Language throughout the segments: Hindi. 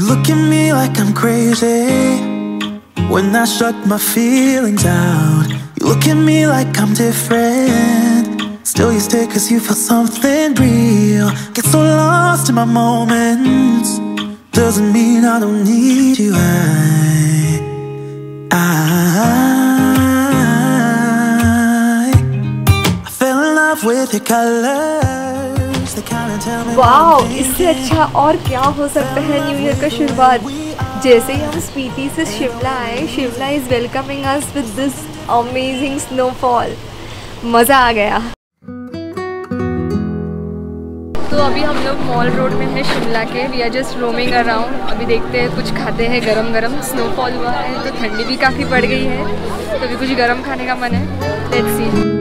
look at me like I'm crazy when I shut my feelings out. You look at me like I'm different, still you stay cause you feel something real. Get so lost in my moments, doesn't mean I don't need you. I fell in love with your colors, they kinda tell me wow, इससे अच्छा और क्या हो सकता है न्यू ईयर का शुरुआत। जैसे ही हम स्पीति से शिमला आए, Shimla is welcoming us with this amazing snowfall. मज़ा आ गया। तो अभी हम लोग मॉल रोड में हैं शिमला के। We are just roaming around. अभी देखते हैं, कुछ खाते हैं गरम गरम। स्नोफॉल हुआ है तो ठंडी भी काफ़ी बढ़ गई है, तो अभी कुछ गरम खाने का मन है। Let's see.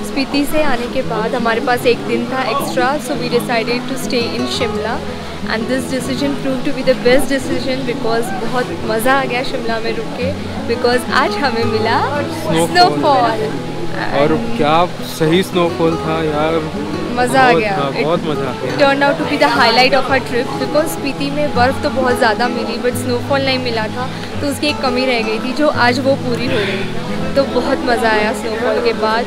स्पीति से आने के बाद हमारे पास एक दिन था extra, so we decided to stay in Shimla and this decision prove to be the best decision because बहुत मज़ा आ गया शिमला में रुक के, बिकॉज आज हमें मिला स्नोफॉल। और क्या सही स्नोफॉल था यार, मज़ा आ गया। बहुत मज़ा आ गया। Turn out to be the highlight of our trip because Spiti में बर्फ़ तो बहुत ज़्यादा मिली बट स्नोफॉल नहीं मिला था, तो उसकी एक कमी रह गई थी जो आज वो पूरी हो गई। तो बहुत मज़ा आया स्नोफॉल के बाद।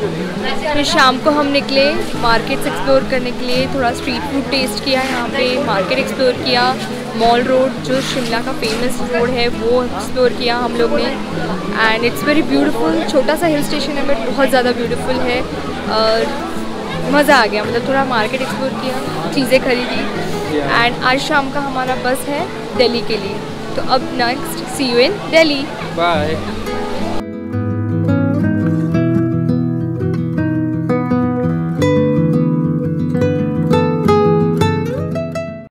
फिर शाम को हम निकले मार्केट्स एक्सप्लोर करने के लिए, थोड़ा स्ट्रीट फूड टेस्ट किया यहाँ पे, मार्केट एक्सप्लोर किया, मॉल रोड जो शिमला का फेमस रोड है वो एक्सप्लोर किया हम लोग ने। And it's very beautiful. छोटा सा हिल स्टेशन है बट बहुत ज़्यादा ब्यूटीफुल है और मज़ा आ गया। मतलब थोड़ा मार्केट एक्सप्लोर किया, चीज़ें खरीदी एंड आज शाम का हमारा बस है दिल्ली के लिए। तो अब next see you in Delhi. Bye.